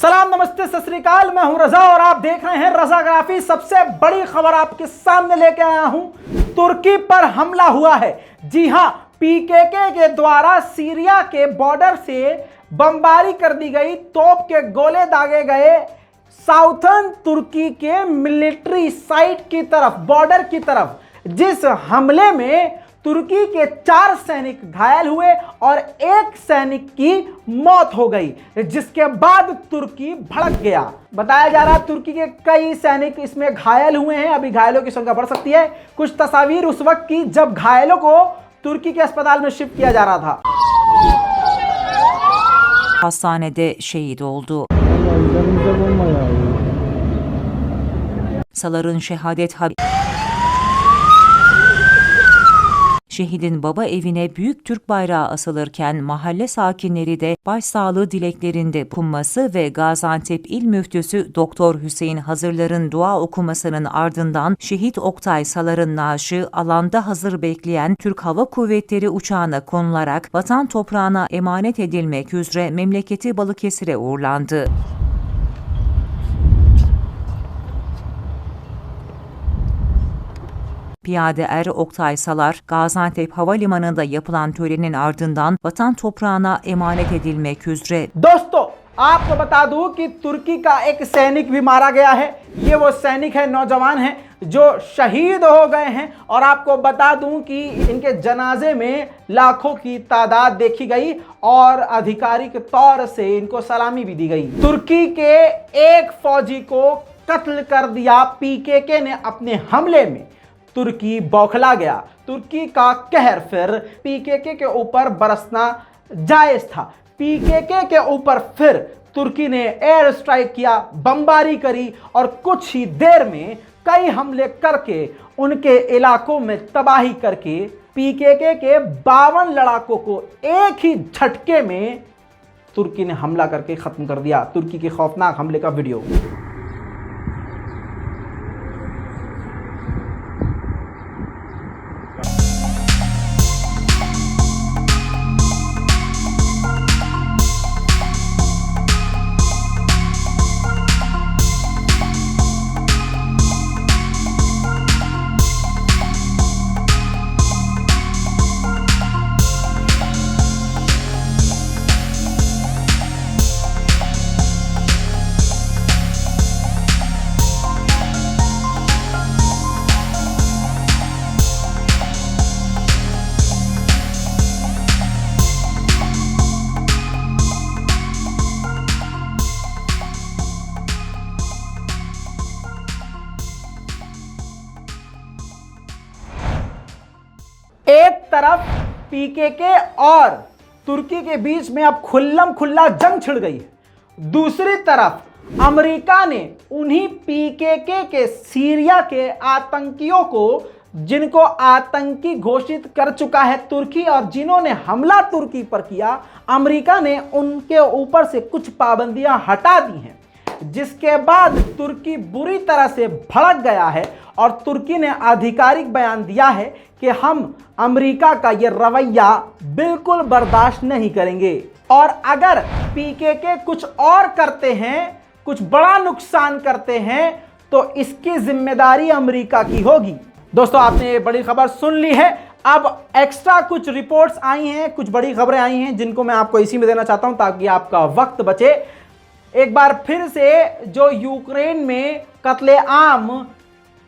सलाम, नमस्ते, सत श्री अकाल। मैं हूं रजा और आप देख रहे हैं रजाग्राफी। सबसे बड़ी खबर आपके सामने लेके आया हूं। तुर्की पर हमला हुआ है। जी हां, पीकेके के द्वारा सीरिया के बॉर्डर से बमबारी कर दी गई, तोप के गोले दागे गए साउथर्न तुर्की के मिलिट्री साइट की तरफ, बॉर्डर की तरफ। जिस हमले में तुर्की के 4 सैनिक घायल हुए और 1 सैनिक की मौत हो गई, जिसके बाद तुर्की भड़क गया। बताया जा रहा है तुर्की के कई सैनिक इसमें घायल हुए हैं। अभी घायलों की संख्या बढ़ सकती है। कुछ तस्वीर उस वक्त की जब घायलों को तुर्की के अस्पताल में शिफ्ट किया जा रहा था। Hastanede şehit oldu. Salar'ın şehadet haberi. Şehidin baba evine büyük Türk bayrağı asılırken mahalle sakinleri de başsağlığı dileklerinde bulunması ve Gaziantep İl Müftüsü Doktor Hüseyin Hazırlar'ın dua okumasının ardından şehit Oktay Salar'ın naaşı alanda hazır bekleyen Türk Hava Kuvvetleri uçağına konularak vatan toprağına emanet edilmek üzere memleketi Balıkesir'e uğurlandı. Piyade er Oktay Salar, Gaziantep Havalimanı'nda yapılan törenin ardından vatan toprağına emanet edilmek üzere. दोस्तों, आपको बता दूं कि तुर्की का एक सैनिक भी मारा गया है। ये वो सैनिक है, नौजवान है जो शहीद हो गए हैं। और आपको बता दूं कि इनके जनाजे में लाखों की तादाद देखी गई और आधिकारिक तौर से इनको सलामी भी दी गई। तुर्की के एक फौजी को कत्ल कर दिया पीकेके ने अपने हमले में। तुर्की बौखला गया। तुर्की का कहर फिर पीकेके के ऊपर बरसना जायज था। पीकेके के ऊपर फिर तुर्की ने एयर स्ट्राइक किया, बमबारी करी और कुछ ही देर में कई हमले करके उनके इलाकों में तबाही करके पीकेके के 52 लड़ाकों को एक ही झटके में तुर्की ने हमला करके खत्म कर दिया। तुर्की के खौफनाक हमले का वीडियो। एक तरफ पीकेके और तुर्की के बीच में अब खुल्लम खुल्ला जंग छिड़ गई है। दूसरी तरफ अमेरिका ने उन्हीं पीकेके के सीरिया के आतंकियों को, जिनको आतंकी घोषित कर चुका है तुर्की और जिन्होंने हमला तुर्की पर किया, अमेरिका ने उनके ऊपर से कुछ पाबंदियां हटा दी हैं। जिसके बाद तुर्की बुरी तरह से भड़क गया है और तुर्की ने आधिकारिक बयान दिया है कि हम अमेरिका का ये रवैया बिल्कुल बर्दाश्त नहीं करेंगे और अगर पीकेके कुछ और करते हैं, कुछ बड़ा नुकसान करते हैं, तो इसकी जिम्मेदारी अमेरिका की होगी। दोस्तों, आपने ये बड़ी खबर सुन ली है। अब एक्स्ट्रा कुछ रिपोर्ट्स आई हैं, कुछ बड़ी खबरें आई हैं जिनको मैं आपको इसी में देना चाहता हूं ताकि आपका वक्त बचे। एक बार फिर से जो यूक्रेन में कत्लेआम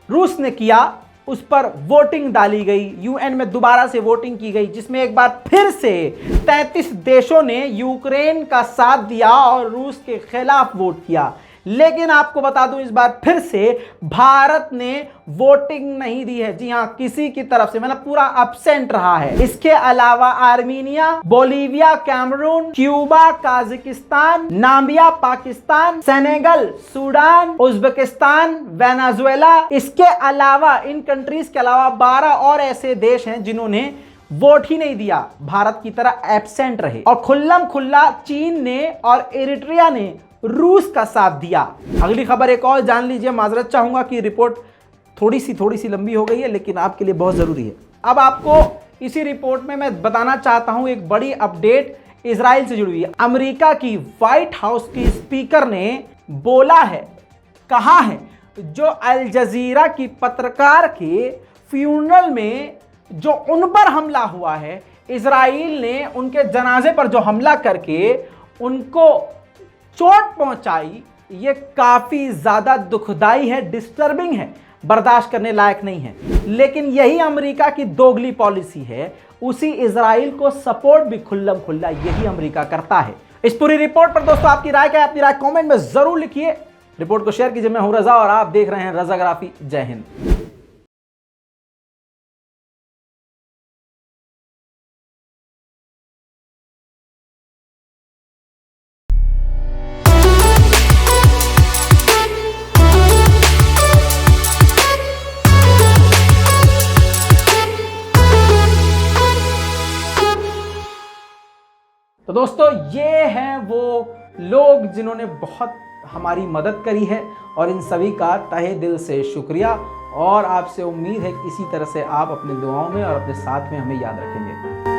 रूस ने किया, उस पर वोटिंग डाली गई। यूएन में दोबारा से वोटिंग की गई, जिसमें एक बार फिर से 33 देशों ने यूक्रेन का साथ दिया और रूस के खिलाफ वोट किया। लेकिन आपको बता दूं, इस बार फिर से भारत ने वोटिंग नहीं दी है। जी हां, किसी की तरफ से, मतलब पूरा एब्सेंट रहा है। इसके अलावा Armenia, Bolivia, Cameroon, Cuba, Kazakhstan, Namibia, Pakistan, Senegal, Sudan, Uzbekistan, Venezuela, इसके अलावा इन कंट्रीज के अलावा 12 और ऐसे देश हैं जिन्होंने वोट ही नहीं दिया, भारत की तरह एब्सेंट रहे। और खुल्लम खुल्ला चीन ने और एरिट्रिया ने रूस का साथ दिया। अगली खबर एक और जान लीजिए। माजरत चाहूंगा कि रिपोर्ट थोड़ी सी लंबी हो गई है, लेकिन आपके लिए बहुत जरूरी है। अब आपको इसी रिपोर्ट में मैं बताना चाहता हूं एक बड़ी अपडेट। इजराइल से जुड़ी हुई है। अमेरिका की व्हाइट हाउस की स्पीकर ने बोला है, कहा है, जो अल जजीरा की पत्रकार के फ्यूनरल में जो उन पर हमला हुआ है, इजराइल ने उनके जनाजे पर जो हमला करके उनको चोट पहुंचाई, ये काफी ज्यादा दुखदाई है, डिस्टर्बिंग है, बर्दाश्त करने लायक नहीं है। लेकिन यही अमेरिका की दोगली पॉलिसी है, उसी इजराइल को सपोर्ट भी खुल्लम खुल्ला यही अमेरिका करता है। इस पूरी रिपोर्ट पर दोस्तों आपकी राय क्या है? अपनी राय कमेंट में जरूर लिखिए। रिपोर्ट को शेयर कीजिए। मैं हूं रजा और आप देख रहे हैं रजाग्राफी। जय हिंद। तो दोस्तों ये हैं वो लोग जिन्होंने बहुत हमारी मदद करी है और इन सभी का तहे दिल से शुक्रिया। और आपसे उम्मीद है कि इसी तरह से आप अपनी दुआओं में और अपने साथ में हमें याद रखेंगे।